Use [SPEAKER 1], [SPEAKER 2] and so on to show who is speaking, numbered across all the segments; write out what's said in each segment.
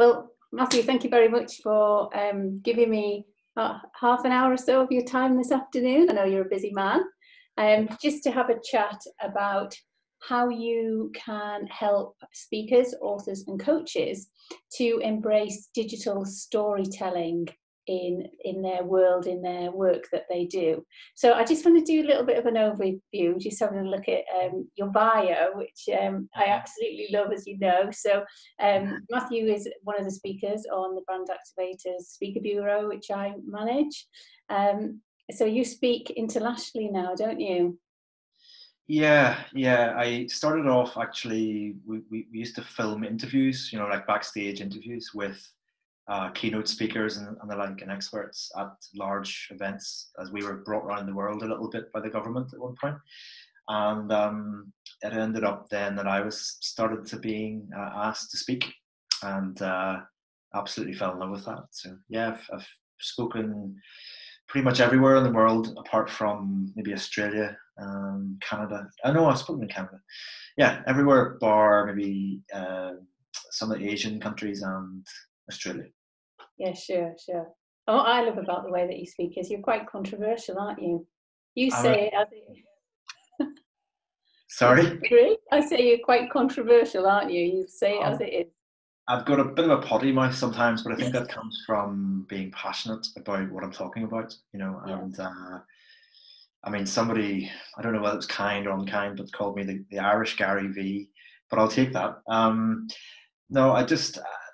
[SPEAKER 1] Well, Matthew, thank you very much for giving me half an hour or so of your time this afternoon. I know you're a busy man. Just to have a chat about how you can help speakers, authors and coaches to embrace digital storytelling in their world, in their work that they do. So I just want to do a little bit of an overview, just having a look at your bio, which I absolutely love, as you know. So Matthew is one of the speakers on the Brand Activators Speaker Bureau, which I manage. So you speak internationally now, don't you?
[SPEAKER 2] Yeah. I started off, actually, we used to film interviews, like backstage interviews with keynote speakers and the like, and experts at large events, as we were brought around the world a little bit by the government at one point. And it ended up then that I was started to being asked to speak, and absolutely fell in love with that. So yeah, I've spoken pretty much everywhere in the world, apart from maybe Australia, Canada. I know I've spoken in Canada. Yeah, everywhere bar maybe some of the Asian countries and Australia.
[SPEAKER 1] Yeah, sure. Oh, what I love about the way that you speak is you're quite controversial, aren't you? You say it as it.
[SPEAKER 2] Sorry?
[SPEAKER 1] Agree? I say you're quite controversial, aren't you? You say it as it is.
[SPEAKER 2] I've got a bit of a potty mouth sometimes, but I think that comes from being passionate about what I'm talking about, and I mean, somebody, I don't know whether it was kind or unkind, but called me the Irish Gary V, but I'll take that. No,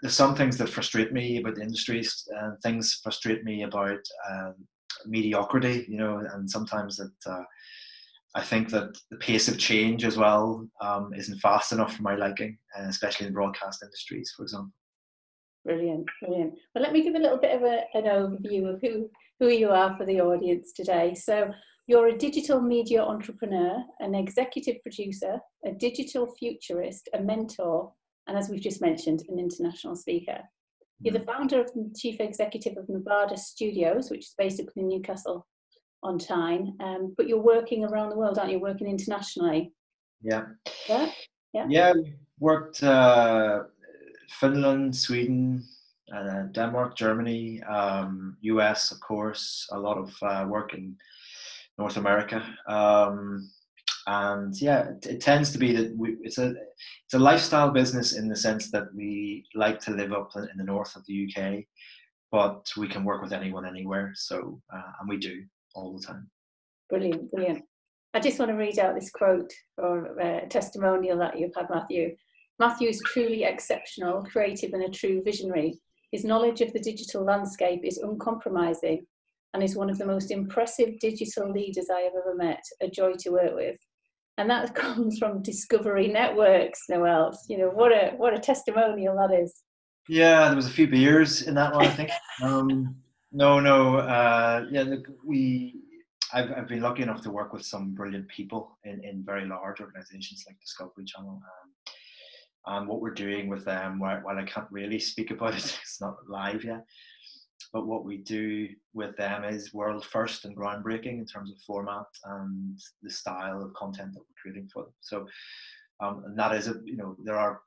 [SPEAKER 2] there's some things that frustrate me about the industries, and things frustrate me about mediocrity, and sometimes that I think that the pace of change as well isn't fast enough for my liking, especially in broadcast industries, for example.
[SPEAKER 1] Brilliant. Well, let me give a little bit of an overview of who you are for the audience today. So you're a digital media entrepreneur, an executive producer, a digital futurist, a mentor, and as we've just mentioned, an international speaker. You're the founder and chief executive of Nevada Studios, which is based up in Newcastle on Tyne, but you're working around the world, aren't you? Working internationally.
[SPEAKER 2] Yeah. Worked Finland, Sweden, Denmark, Germany, US, of course. A lot of work in North America, and yeah, it tends to be that it's a lifestyle business in the sense that we like to live up in the north of the UK, but we can work with anyone anywhere. So and we do all the time.
[SPEAKER 1] Brilliant. I just want to read out this quote or testimonial that you've had, Matthew. Matthew is truly exceptional, creative and a true visionary. His knowledge of the digital landscape is uncompromising and is one of the most impressive digital leaders I have ever met. A joy to work with. And that comes from Discovery Networks, no else. What a testimonial that is.
[SPEAKER 2] Yeah, there was a few beers in that one, I think. Look, I've been lucky enough to work with some brilliant people in very large organizations like Discovery Channel. And what we're doing with them, while I can't really speak about it, it's not live yet, but what we do with them is world first and groundbreaking in terms of format and the style of content that we're creating for them. So, and that is there are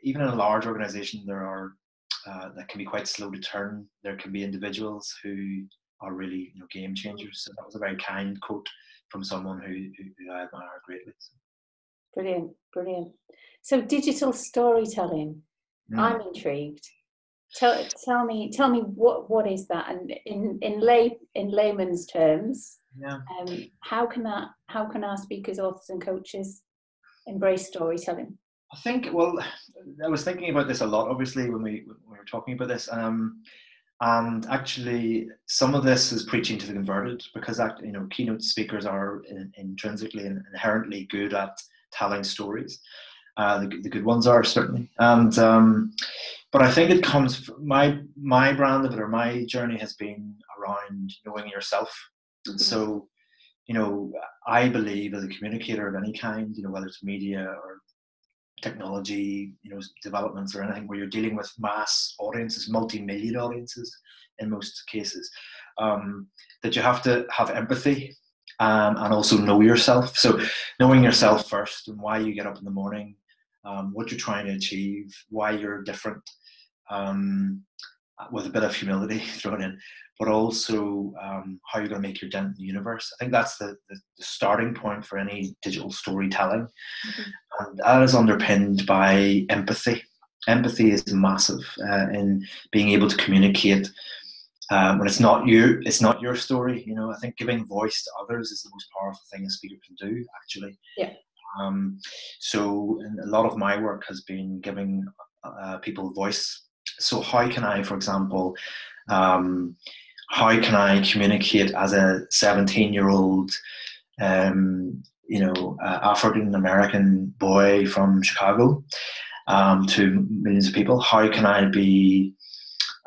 [SPEAKER 2] even in a large organization, there are that can be quite slow to turn. There can be individuals who are really game changers. So that was a very kind quote from someone who I admire greatly. So.
[SPEAKER 1] Brilliant. So digital storytelling, I'm intrigued. Tell me what is that, and in layman's terms, how can our speakers, authors and coaches embrace storytelling?
[SPEAKER 2] I think, well, I was thinking about this a lot, obviously, when we were talking about this, and actually some of this is preaching to the converted, because keynote speakers are intrinsically and inherently good at telling stories. The good ones are, certainly, and but I think it comes from my brand of it, or my journey has been around knowing yourself. Mm-hmm. So I believe as a communicator of any kind, whether it's media or technology, developments or anything where you're dealing with mass audiences, multi-million audiences in most cases, that you have to have empathy and also know yourself. So knowing yourself first, and why you get up in the morning, what you're trying to achieve, why you're different, with a bit of humility thrown in, but also how you're going to make your dent in the universe. I think that's the starting point for any digital storytelling. And that is underpinned by empathy. Empathy is massive in being able to communicate when it's not your story. You know, I think giving voice to others is the most powerful thing a speaker can do, actually.
[SPEAKER 1] Yeah.
[SPEAKER 2] So a lot of my work has been giving people voice. So how can I, for example, how can I communicate as a 17-year-old, African American boy from Chicago to millions of people? How can I be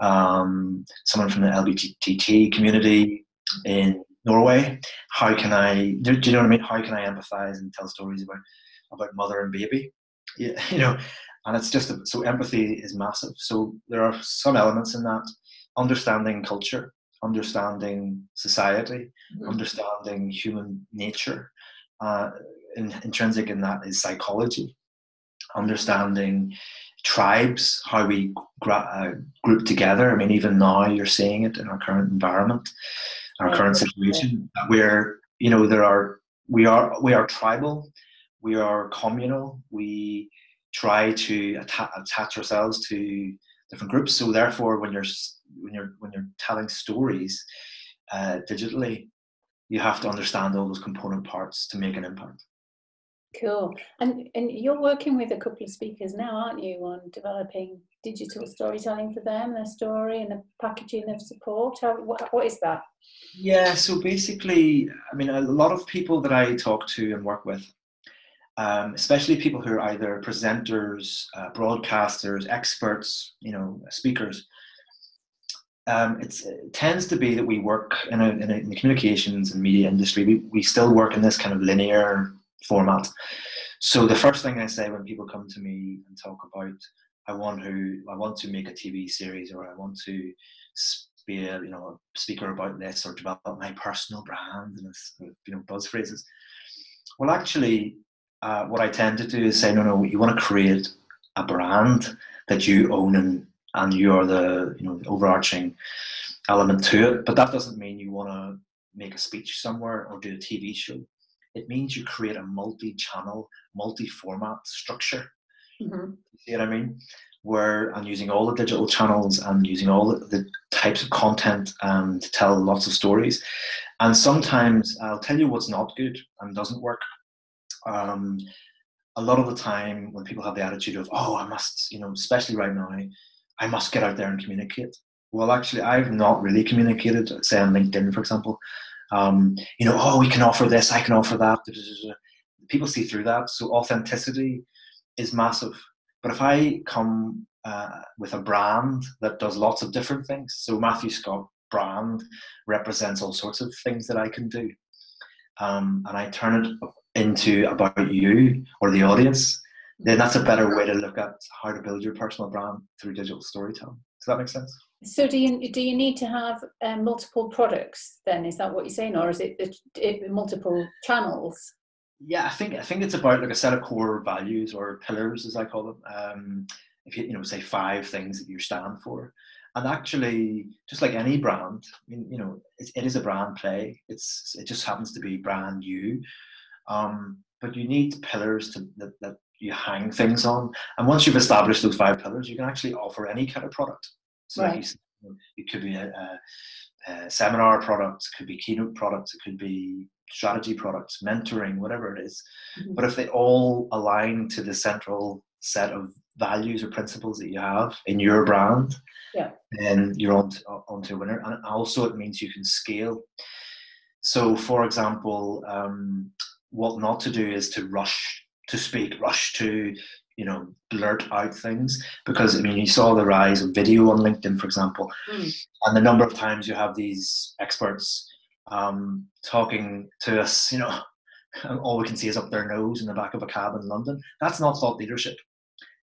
[SPEAKER 2] someone from the LGBT community in Norway? How can I do you know what I mean? How can I empathize and tell stories about mother and baby? Yeah, you know, and it's just so empathy is massive. So there are some elements in that: understanding culture, understanding society, understanding human nature. Intrinsic in that is psychology, understanding tribes, how we group together. I mean, even now you're seeing it in our current environment, our current situation, where we are tribal, we are communal, we try to attach ourselves to different groups. So therefore, when you're telling stories digitally, you have to understand all those component parts to make an impact.
[SPEAKER 1] Cool. And you're working with a couple of speakers now, aren't you, on developing digital storytelling for them, their story, and the packaging of support? What is that?
[SPEAKER 2] Yeah, so basically, I mean, a lot of people that I talk to and work with, especially people who are either presenters, broadcasters, experts, speakers, it tends to be that we work in the communications and media industry. We still work in this kind of linear format. So the first thing I say when people come to me and talk about, I want to make a TV series, or I want to be a speaker about this, or develop my personal brand, and buzz phrases. Well, actually, what I tend to do is say, no, you want to create a brand that you own, and you're the the overarching element to it. But that doesn't mean you want to make a speech somewhere or do a TV show. It means you create a multi-channel, multi-format structure. You see what I mean? Where I'm using all the digital channels and using all the types of content to tell lots of stories. And sometimes I'll tell you what's not good and doesn't work. A lot of the time when people have the attitude of, oh, I must, especially right now, I must get out there and communicate. Well, actually, I've not really communicated, say on LinkedIn, for example. Oh, we can offer this, I can offer that. People see through that. So authenticity is massive. But if I come with a brand that does lots of different things, so Matthew Scott brand represents all sorts of things that I can do, and I turn it into about you or the audience, then that's a better way to look at how to build your personal brand through digital storytelling. Does that make sense?
[SPEAKER 1] So do you need to have multiple products then? Is that what you're saying, or is it multiple channels?
[SPEAKER 2] Yeah, I think it's about like a set of core values, or pillars, as I call them. If you say 5 things that you stand for, and actually, just like any brand, it is a brand play. It just happens to be brand you, but you need pillars that you hang things on. And once you've established those 5 pillars, you can actually offer any kind of product. So right. Like you said, it could be a seminar product, it could be keynote products, it could be strategy products, mentoring, whatever it is. But if they all align to the central set of values or principles that you have in your brand, then you're onto a winner. And also it means you can scale. So for example, what not to do is to rush to speak, rush to blurt out things, because you saw the rise of video on LinkedIn, for example, and the number of times you have these experts talking to us, and all we can see is up their nose in the back of a cab in London. That's not thought leadership,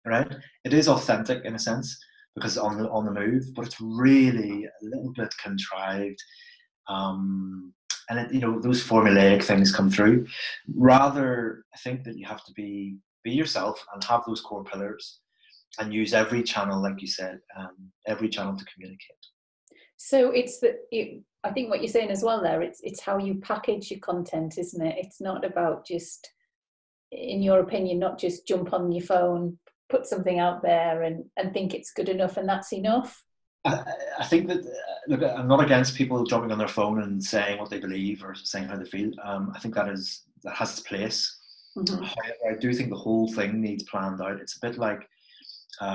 [SPEAKER 2] right? It is authentic in a sense because on the move, but it's really a little bit contrived. And those formulaic things come through. Rather, I think that you have to be yourself and have those core pillars, and use every channel, like you said, every channel to communicate.
[SPEAKER 1] So I think what you're saying as well there, it's how you package your content, isn't it? It's not about just, in your opinion, not just jump on your phone, put something out there and think it's good enough and that's enough.
[SPEAKER 2] I think that, look, I'm not against people jumping on their phone and saying what they believe or saying how they feel. I think that has its place. Mm-hmm. However, I do think the whole thing needs planned out. It's a bit like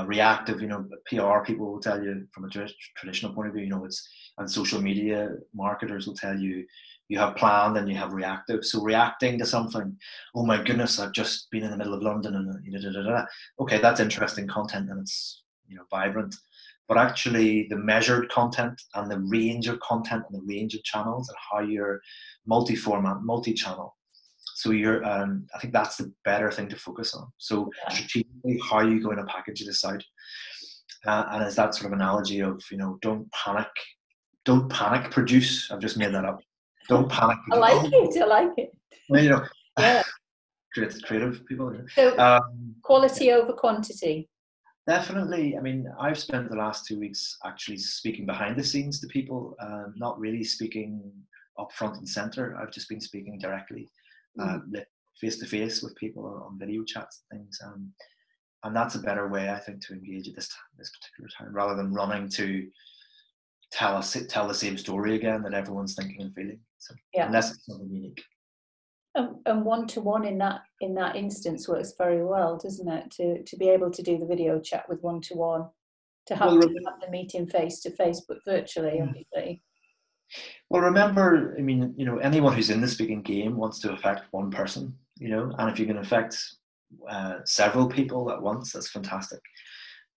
[SPEAKER 2] reactive, PR people will tell you from a traditional point of view, and social media marketers will tell you, you have planned and you have reactive. So reacting to something, oh my goodness, I've just been in the middle of London and okay, that's interesting content and it's vibrant. But actually the measured content and the range of content and the range of channels and how you're multi-format, multi-channel. So I think that's the better thing to focus on. So strategically, how are you going to package this out? And is that sort of analogy of, don't panic produce. I've just made that up. Don't panic produce.
[SPEAKER 1] I like it.
[SPEAKER 2] Well,
[SPEAKER 1] yeah.
[SPEAKER 2] creative people.
[SPEAKER 1] So quality over quantity.
[SPEAKER 2] Definitely. I mean, I've spent the last 2 weeks actually speaking behind the scenes to people, not really speaking up front and center. I've just been speaking directly, face to face with people on video chats and things. And that's a better way, I think, to engage at this particular time, rather than running to tell the same story again that everyone's thinking and feeling. So unless it's something unique.
[SPEAKER 1] And one-to-one in that instance works very well, doesn't it? To be able to do the video chat with one-to-one, to have the meeting face-to-face, but virtually, obviously.
[SPEAKER 2] Well, remember, I mean, anyone who's in the speaking game wants to affect one person, and if you can affect several people at once, that's fantastic.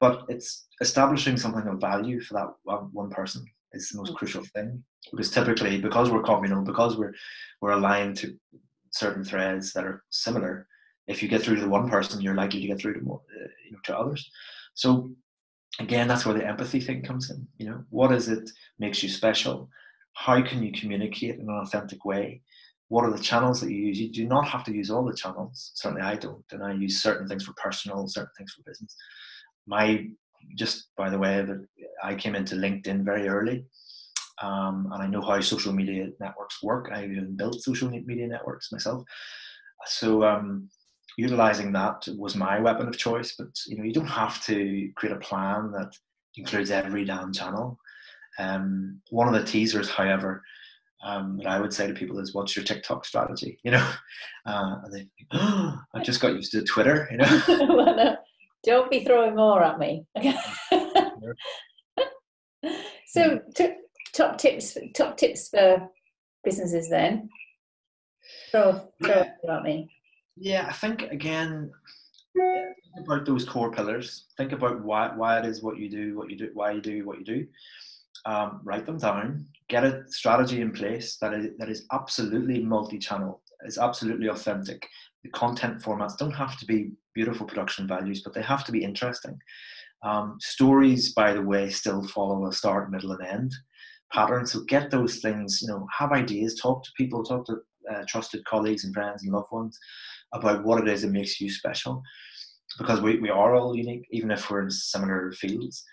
[SPEAKER 2] But it's establishing something of value for that one person is the most crucial thing, because typically, because we're communal, because we're aligned to certain threads that are similar, if you get through to one person, you're likely to get through to more, to others. So again, that's where the empathy thing comes in. What is it makes you special? How can you communicate in an authentic way? What are the channels that you use? You do not have to use all the channels. Certainly I don't. And I use certain things for personal, certain things for business. Just by the way, I came into LinkedIn very early. And I know how social media networks work. I even built social media networks myself. So utilizing that was my weapon of choice. But you don't have to create a plan that includes every damn channel. One of the teasers, however, that I would say to people is, "What's your TikTok strategy?" And they think, "Oh, I just got used to Twitter."
[SPEAKER 1] Well, no, don't be throwing more at me. So. Top tips for businesses then. Throw it at me.
[SPEAKER 2] Yeah, I think again, think about those core pillars. Think about why it is what you do, why you do what you do. Write them down. Get a strategy in place that is absolutely multi-channel. Is absolutely authentic. The content formats don't have to be beautiful production values, but they have to be interesting. Stories, by the way, still follow a start, middle, and end pattern. So get those things, have ideas, talk to people, talk to trusted colleagues and friends and loved ones about what it is that makes you special, because we are all unique, even if we're in similar fields.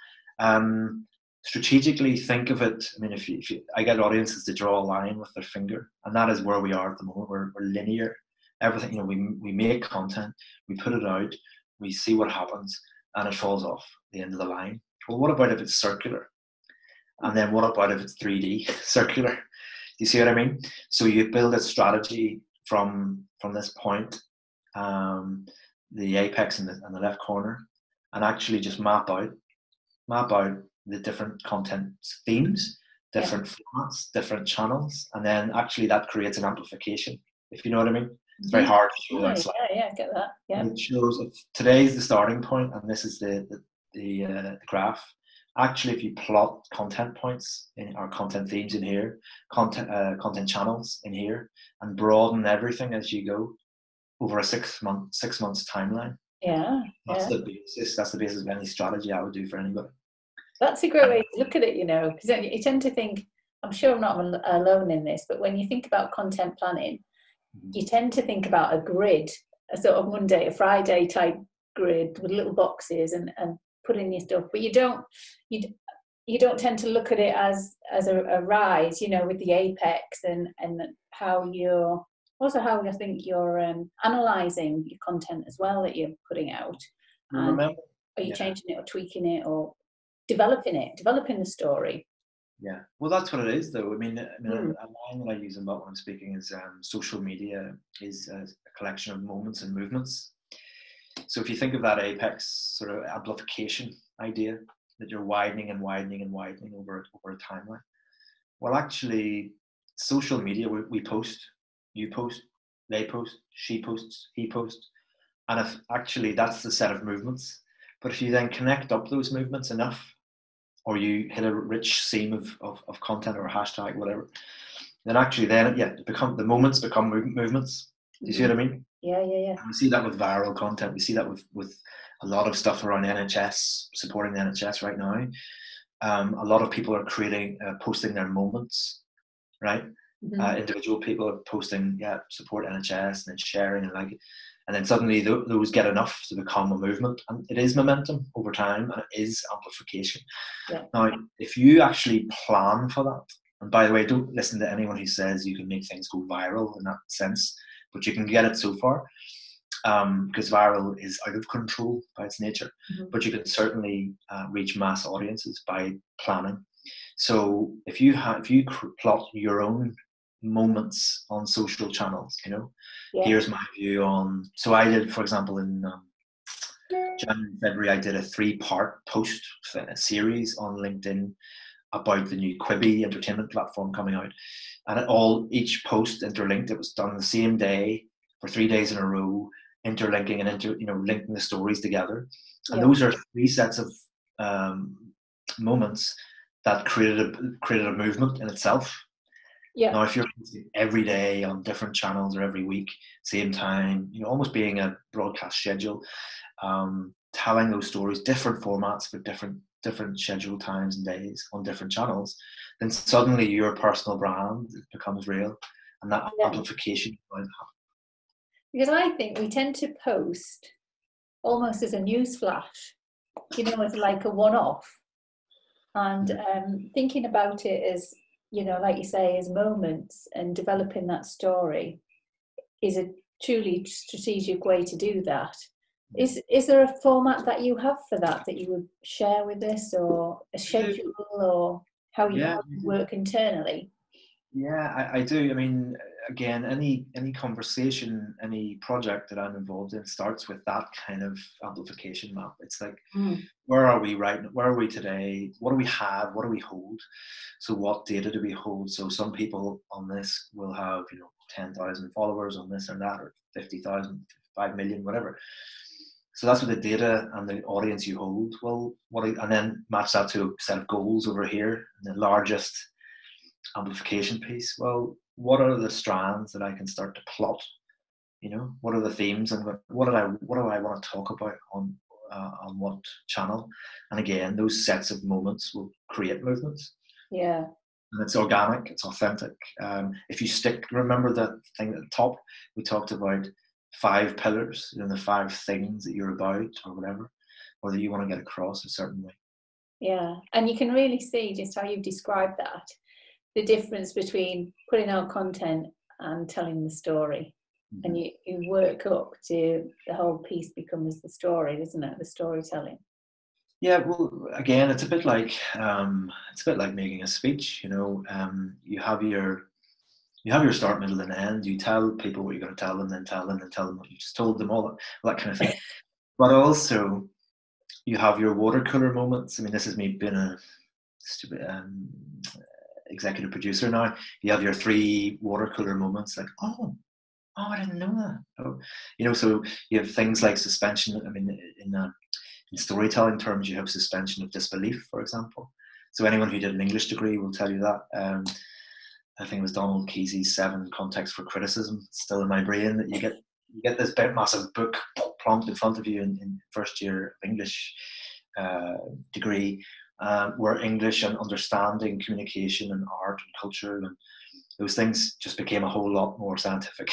[SPEAKER 2] Strategically think of it. I mean, if I get audiences to draw a line with their finger, and that is where we are at the moment. We're linear. Everything, we make content, we put it out, we see what happens, and it falls off the end of the line. Well, what about if it's circular? And then what about if it's 3D circular? Do you see what I mean? So you build a strategy from this point, the apex in the left corner, and actually just map out the different content themes, different formats, different channels, and then actually that creates an amplification, if you know what I mean. It's very hard to show that slide.
[SPEAKER 1] Yeah, get that. Yeah.
[SPEAKER 2] It shows if today is the starting point, and this is the graph. Actually, if you plot content points in our content themes in here, content channels in here, and broaden everything as you go over a 6 months timeline. That's the basis. That's the basis of any strategy I would do for anybody.
[SPEAKER 1] That's a great way to look at it, because you tend to think, I'm sure I'm not alone in this, but when you think about content planning, you tend to think about a grid, a sort of Monday to Friday type grid with little boxes and put in your stuff, but you don't tend to look at it as a rise, you know, with the apex and how I think you're analysing your content as well that you're putting out. And
[SPEAKER 2] Remember,
[SPEAKER 1] are you changing it or tweaking it or developing the story?
[SPEAKER 2] Yeah, well, that's what it is, though. I mean, a line that I use a lot when I'm speaking is social media is a collection of moments and movements. So if you think of that apex sort of amplification idea, that you're widening and widening and widening over a timeline. Well, actually, social media, we post, you post, they post, she posts, he posts, and if actually that's the set of movements. But if you then connect up those movements enough, or you hit a rich seam of content or a hashtag, whatever, then actually the moments become movements. Do you see what I mean?
[SPEAKER 1] Yeah. And
[SPEAKER 2] we see that with viral content. We see that with a lot of stuff around NHS, supporting the NHS right now. A lot of people are posting their moments, right? Individual people are posting, support NHS, and then sharing and and then suddenly those get enough to become a movement, and it is momentum over time, and it is amplification.
[SPEAKER 1] Yeah.
[SPEAKER 2] Now, if you actually plan for that, and by the way, don't listen to anyone who says you can make things go viral in that sense, but you can get it so far, because viral is out of control by its nature, but you can certainly reach mass audiences by planning. So if you plot your own moments on social channels, you know, here's my view on. So I did, for example, in January, February, I did a 3-part post series on LinkedIn about the new Quibi entertainment platform coming out, and each post interlinked. It was done the same day for 3 days in a row, interlinking and linking the stories together. And those are 3 sets of moments that created a movement in itself. Yeah. Now, if you're posting every day on different channels or every week, same time, almost being a broadcast schedule, telling those stories, different formats for different scheduled times and days on different channels, then suddenly your personal brand becomes real, and that amplification might happen.
[SPEAKER 1] Because I think we tend to post almost as a news flash, as like a one-off, and thinking about it as, like you say, as moments, and developing that story is a truly strategic way to do that. Is there a format that you have for that you would share with us, or a schedule, or how you work internally?
[SPEAKER 2] Yeah, I do. I mean, again, any conversation, any project that I'm involved in starts with that kind of amplification map. It's like, where are we where are we today? What do we have? What do we hold? So what data do we hold? So some people on this will have, 10,000 followers on this or that, or 50,000, 5 million, whatever. So that's what the data and the audience you hold. Well, and then match that to a set of goals over here, and the largest amplification piece. Well, what are the strands that I can start to plot? What are the themes, and what do I want to talk about on what channel? And again, those sets of moments will create movements.
[SPEAKER 1] Yeah.
[SPEAKER 2] And it's organic, it's authentic. If you remember that thing at the top, we talked about 5 pillars, the 5 things that you're about, or whatever, or that you want to get across a certain way.
[SPEAKER 1] Yeah, and you can really see just how you've described that, the difference between putting out content and telling the story. And you work up to the whole piece becomes the story, isn't it? The storytelling.
[SPEAKER 2] Yeah, well, again, it's a bit like making a speech. You have your start, middle, and end. You tell people what you're going to tell them, then tell them what you just told them, all that kind of thing. But also, you have your water cooler moments. I mean, this is me being a stupid executive producer now. You have your 3 water cooler moments, like, oh, I didn't know that. Oh. So you have things like suspension. I mean, in storytelling terms, you have suspension of disbelief, for example. So anyone who did an English degree will tell you that. I think it was Donald Kesey's 7 Contexts for Criticism. It's still in my brain, that you get this big, massive book plonked in front of you in first year of English degree, where English and understanding, communication and art and culture and those things just became a whole lot more scientific.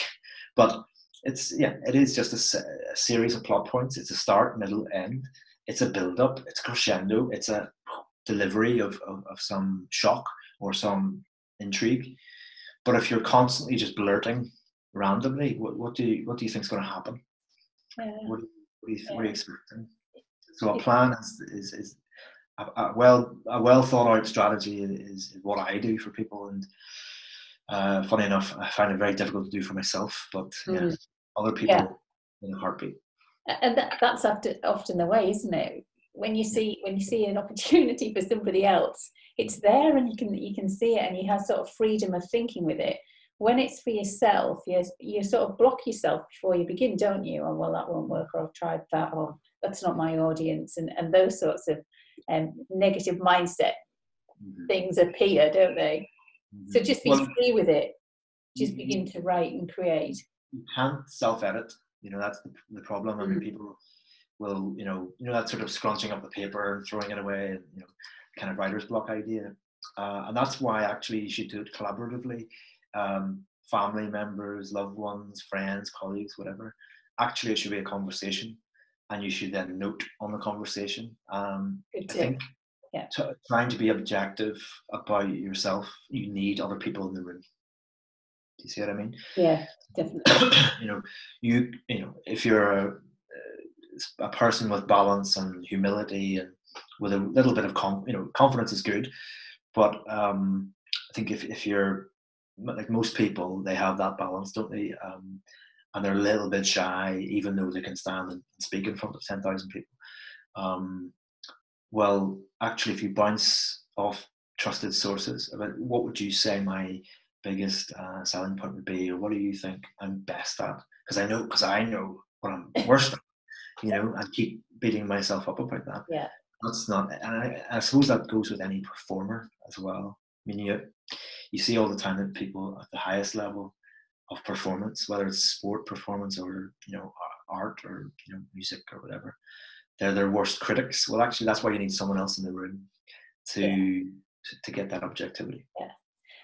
[SPEAKER 2] But it is just a series of plot points. It's a start, middle, end. It's a build up. It's crescendo. It's a delivery of some shock or some intrigue. But if you're constantly just blurting randomly, what do you think is going to happen? What are you expecting? So a plan is a well thought out strategy is what I do for people, and funny enough, I find it very difficult to do for myself, but other people in a heartbeat.
[SPEAKER 1] And that's often the way, isn't it? When you see an opportunity for somebody else, it's there, and you can see it, and you have sort of freedom of thinking with it. When it's for yourself, you sort of block yourself before you begin, don't you? Oh, well, that won't work, or I've tried that, or that's not my audience, and those sorts of negative mindset things appear, don't they? So just be free with it. Just begin to write and create.
[SPEAKER 2] You can't self-edit. That's the problem. I mean, people will, that sort of scrunching up the paper and throwing it away, kind of writer's block idea. And that's why actually you should do it collaboratively. Family members, loved ones, friends, colleagues, whatever. Actually, it should be a conversation, and you should then note on the conversation. I think trying to be objective about yourself, you need other people in the room. Do you see what I mean?
[SPEAKER 1] Yeah, definitely.
[SPEAKER 2] If you're a person with balance and humility and with a little bit of confidence is good, but I think if you're like most people, they have that balance, don't they? And they're a little bit shy, even though they can stand and speak in front of 10,000 people. Well, actually, if you bounce off trusted sources about what would you say my biggest selling point would be, or what do you think I'm best at? Because I know what I'm worst at, and keep beating myself up about that.
[SPEAKER 1] Yeah,
[SPEAKER 2] that's not. And I suppose that goes with any performer as well. I mean, you see all the time that people at the highest level of performance, whether it's sport performance or art or music or whatever, they're their worst critics. Well, actually, that's why you need someone else in the room to get that objectivity.
[SPEAKER 1] Yeah,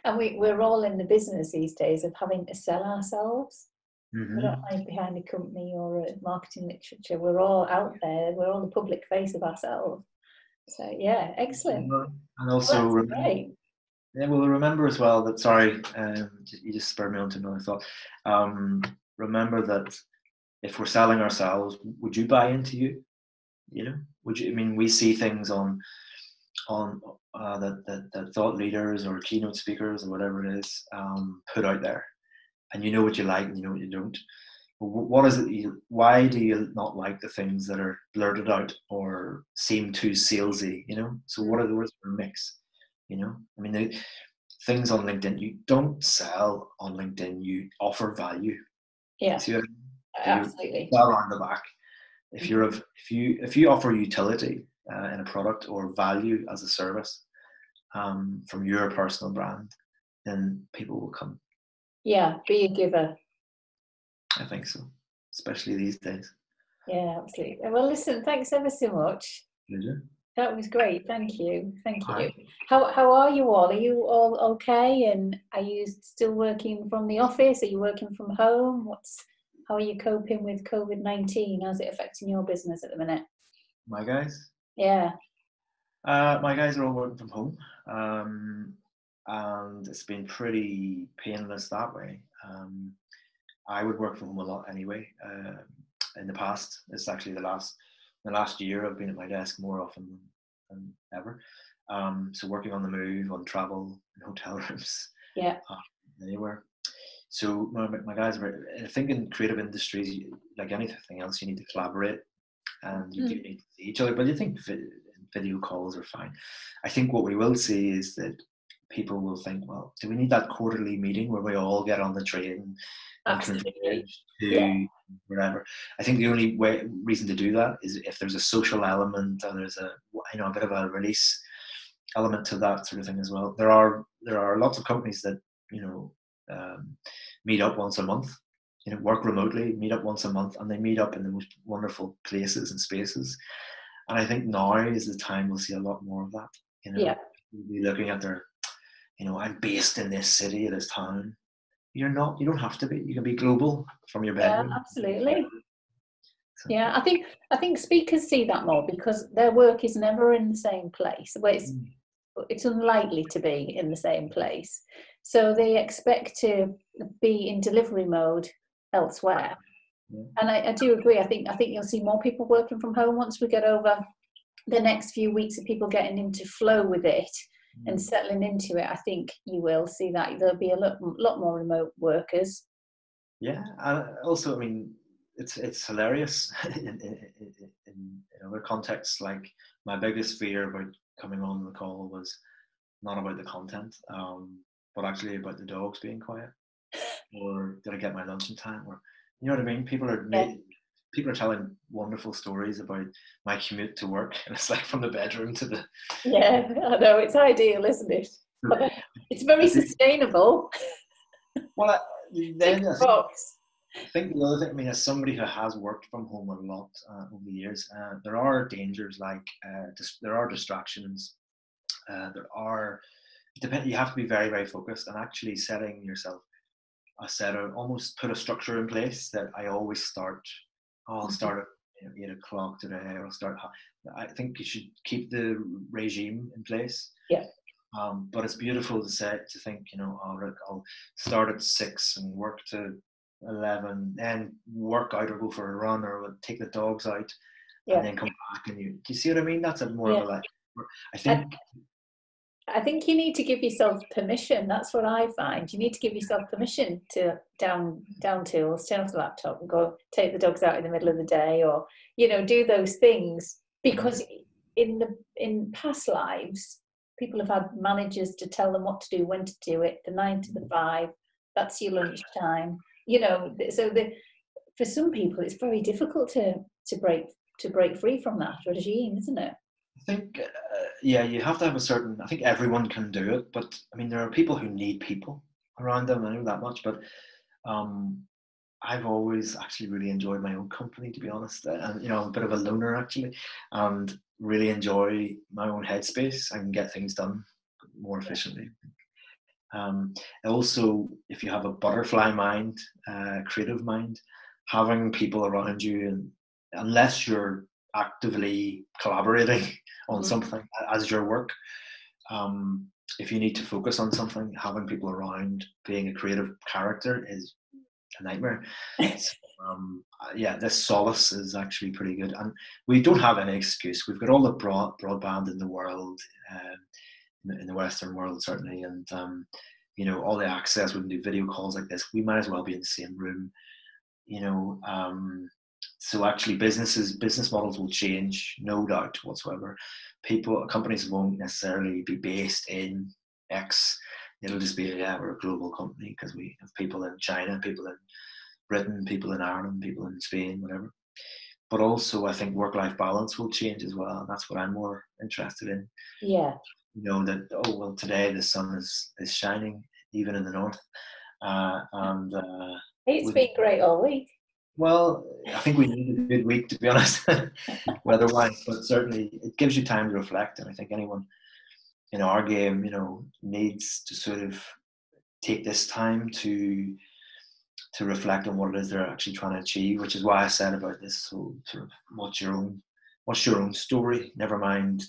[SPEAKER 1] and we're all in the business these days of having to sell ourselves. We're not like behind a company or a marketing literature. We're all out there. We're all the public face of ourselves. So yeah, excellent.
[SPEAKER 2] And also,
[SPEAKER 1] great.
[SPEAKER 2] Yeah, well, remember as well that, sorry, you just spurred me on to another thought. Remember that if we're selling ourselves, would you buy into you? Would you? I mean, we see things on that thought leaders or keynote speakers or whatever it is put out there, and you know what you like and you know what you don't. What is it? Why do you not like the things that are blurted out or seem too salesy? So what are the mix? I mean, the things on LinkedIn, you don't sell on LinkedIn, you offer value.
[SPEAKER 1] Yeah,
[SPEAKER 2] see what I mean?
[SPEAKER 1] absolutely.
[SPEAKER 2] Sell on the back. If you offer utility in a product or value as a service from your personal brand, then people will come.
[SPEAKER 1] Yeah, be a giver.
[SPEAKER 2] I think so, especially these days.
[SPEAKER 1] Yeah, absolutely. Well, listen, thanks ever so much.
[SPEAKER 2] Pleasure.
[SPEAKER 1] That was great. Thank you. How are you all? Are you all okay? And are you still working from the office? Are you working from home? How are you coping with COVID-19? How's it affecting your business at the minute?
[SPEAKER 2] My guys?
[SPEAKER 1] Yeah.
[SPEAKER 2] My guys are all working from home, and it's been pretty painless that way. I would work from home a lot anyway. In the past, it's actually the last year I've been at my desk more often than ever. So working on the move, on travel, in hotel rooms, anywhere. So my guys are. I think in creative industries, like anything else, you need to collaborate, and you do need to see each other. But you think video calls are fine. I think what we will see is that people will think, well, do we need that quarterly meeting where we all get on the train and converge to wherever? I think the only reason to do that is if there's a social element and there's a bit of a release element to that sort of thing as well. There are lots of companies that meet up once a month, work remotely, meet up once a month, and they meet up in the most wonderful places and spaces. And I think now is the time we'll see a lot more of that. We'll be looking at their, I'm based in this city, this town. you don't have to be. You can be global from your
[SPEAKER 1] Yeah,
[SPEAKER 2] bedroom.
[SPEAKER 1] absolutely.
[SPEAKER 2] So,
[SPEAKER 1] Yeah, I think speakers see that more because their work is never in the same place. Where it's unlikely to be in the same place. So they expect to be in delivery mode elsewhere.
[SPEAKER 2] yeah.
[SPEAKER 1] And I do agree. I think you'll see more people working from home once we get over the next few weeks of people getting into flow with it and settling into it. I think you will see that there'll be a lot more remote workers.
[SPEAKER 2] Yeah, and also, I mean, it's hilarious in other contexts. Like, my biggest fear about coming on the call was not about the content, but actually about the dogs being quiet, or did I get my lunch in time, or you know what I mean? People are telling wonderful stories about my commute to work, and it's like from the bedroom to the.
[SPEAKER 1] Yeah, I know, it's ideal, isn't it? But it's very sustainable.
[SPEAKER 2] Well, then I think the other thing, I mean, as somebody who has worked from home a lot over the years, there are dangers, like there are distractions. You have to be very, very focused, and actually setting yourself almost put a structure in place that I always start. I'll start at 8 o'clock today. I think you should keep the regime in place.
[SPEAKER 1] Yeah.
[SPEAKER 2] But it's beautiful to think, I'll start at 6 and work to 11, then work out or go for a run or take the dogs out, and then come back. Do you see what I mean? That's more of a like.
[SPEAKER 1] I think you need to give yourself permission. That's what I find. You need to give yourself permission to down tools, turn off the laptop, and go take the dogs out in the middle of the day, or do those things. Because in past lives, people have had managers to tell them what to do, when to do it. The 9 to the 5, that's your lunch time. So for some people, it's very difficult to break free from that regime, isn't it?
[SPEAKER 2] I think, you have to have I think everyone can do it, but I mean, there are people who need people around them. I know that much, but I've always actually really enjoyed my own company, to be honest. And, I'm a bit of a loner, actually, and really enjoy my own headspace. I can get things done more efficiently. Also, if you have a butterfly mind, creative mind, having people around you, and unless you're actively collaborating on something as your work, if you need to focus on something, having people around, being a creative character is a nightmare. So, this solace is actually pretty good, and we don't have any excuse. We've got all the broadband in the world, in the Western world certainly, and all the access. We can do video calls like this. We might as well be in the same room. So actually, business models will change, no doubt whatsoever. Companies won't necessarily be based in X. It'll just be, we're a global company because we have people in China, people in Britain, people in Ireland, people in Spain, whatever. But also, I think work-life balance will change as well. And that's what I'm more interested in.
[SPEAKER 1] Yeah.
[SPEAKER 2] That, today the sun is shining, even in the north.
[SPEAKER 1] It's been great all week.
[SPEAKER 2] Well, I think we need a good week, to be honest, weather-wise. But certainly, it gives you time to reflect. And I think anyone in our game, needs to sort of take this time to reflect on what it is they're actually trying to achieve. Which is why I said about this whole sort of what's your own story. Never mind,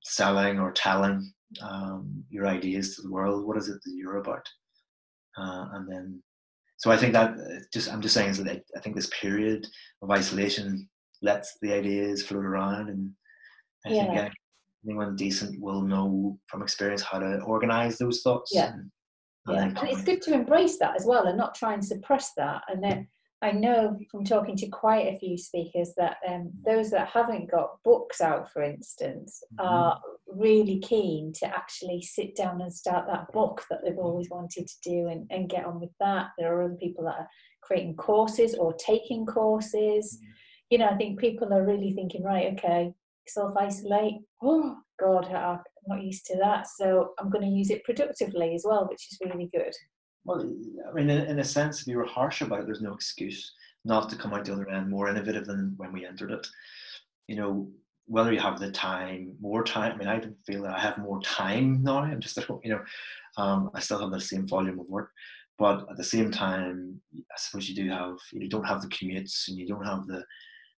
[SPEAKER 2] selling or telling your ideas to the world. What is it that you're about? And then. So I think that I'm just saying is that I think this period of isolation lets the ideas float around, and I think anyone decent will know from experience how to organize those thoughts.
[SPEAKER 1] Yeah. And it's good to embrace that as well and not try and suppress that. And then I know from talking to quite a few speakers that those that haven't got books out, for instance, are really keen to actually sit down and start that book that they've always wanted to do and get on with that. There are other people that are creating courses or taking courses. I think people are really thinking, right, okay, self-isolate. Oh, God, I'm not used to that. So I'm going to use it productively as well, which is really good.
[SPEAKER 2] Well, I mean, in a sense, if you were harsh about it, there's no excuse not to come out the other end more innovative than when we entered it. whether you have the time, more time. I mean, I don't feel that I have more time now. I'm just, I still have the same volume of work, but at the same time, I suppose you don't have the commutes, and you don't have the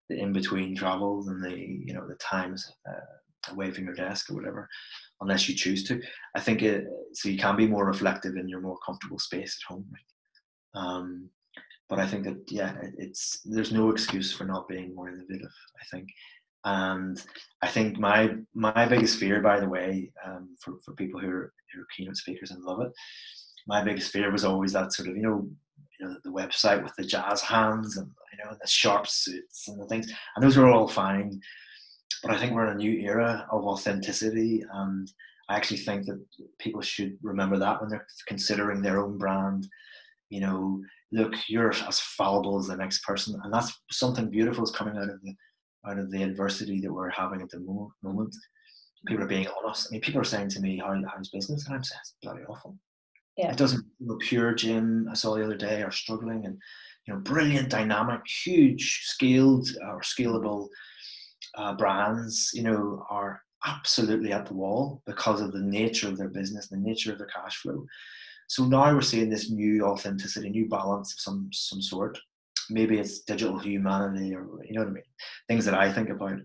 [SPEAKER 2] in between travels, and the times away from your desk or whatever, unless you choose to. I think so you can be more reflective in your more comfortable space at home. Right? But I think that, there's no excuse for not being more innovative, I think. And I think my biggest fear, by the way, for people who are keynote speakers and love it, my biggest fear was always that sort of, the website with the jazz hands and, the sharp suits and the things. And those are all fine. But I think we're in a new era of authenticity. And I actually think that people should remember that when they're considering their own brand. Look, you're as fallible as the next person. And that's something beautiful is coming out of the adversity that we're having at the moment. People are being honest. I mean, people are saying to me, how's business? And I'm saying, it's bloody awful. Yeah. It doesn't, Pure Gym, I saw the other day, are struggling, and, brilliant, dynamic, huge, scaled or scalable brands, are absolutely at the wall because of the nature of their business, the nature of their cash flow. So now we're seeing this new authenticity, new balance of some sort. Maybe it's digital humanity, or you know what I mean, things that I think about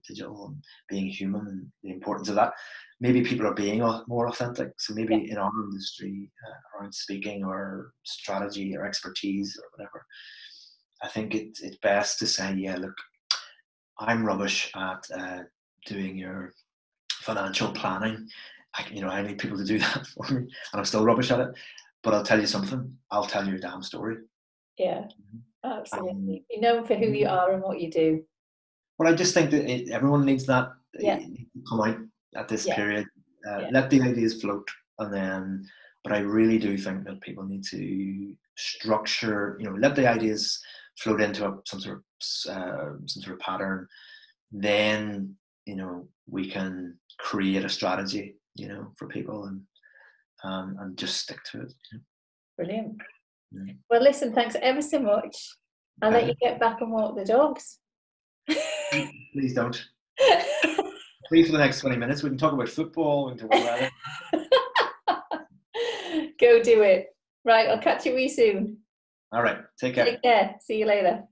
[SPEAKER 2] digital and being human and the importance of that. Maybe people are being more authentic. So maybe in our industry, around speaking or strategy or expertise or whatever, I think it's best to say, look, I'm rubbish at doing your financial planning. I need people to do that for me, and I'm still rubbish at it. But I'll tell you something. I'll tell you a damn story.
[SPEAKER 1] Yeah, absolutely. Be known for who you are and what you do.
[SPEAKER 2] Well, I just think that everyone needs that.
[SPEAKER 1] Yeah.
[SPEAKER 2] Come out at this period. Let the ideas float, and then. But I really do think that people need to structure. Let the ideas float into some sort of pattern. Then we can create a strategy. For people, and just stick to it.
[SPEAKER 1] Brilliant. Well, listen, thanks ever so much. I'll let you get back and walk the dogs.
[SPEAKER 2] Please don't. Please, for the next 20 minutes, we can talk about football. We can talk about
[SPEAKER 1] Go do it. Right, I'll catch you soon.
[SPEAKER 2] All right, take care.
[SPEAKER 1] Take care. See you later.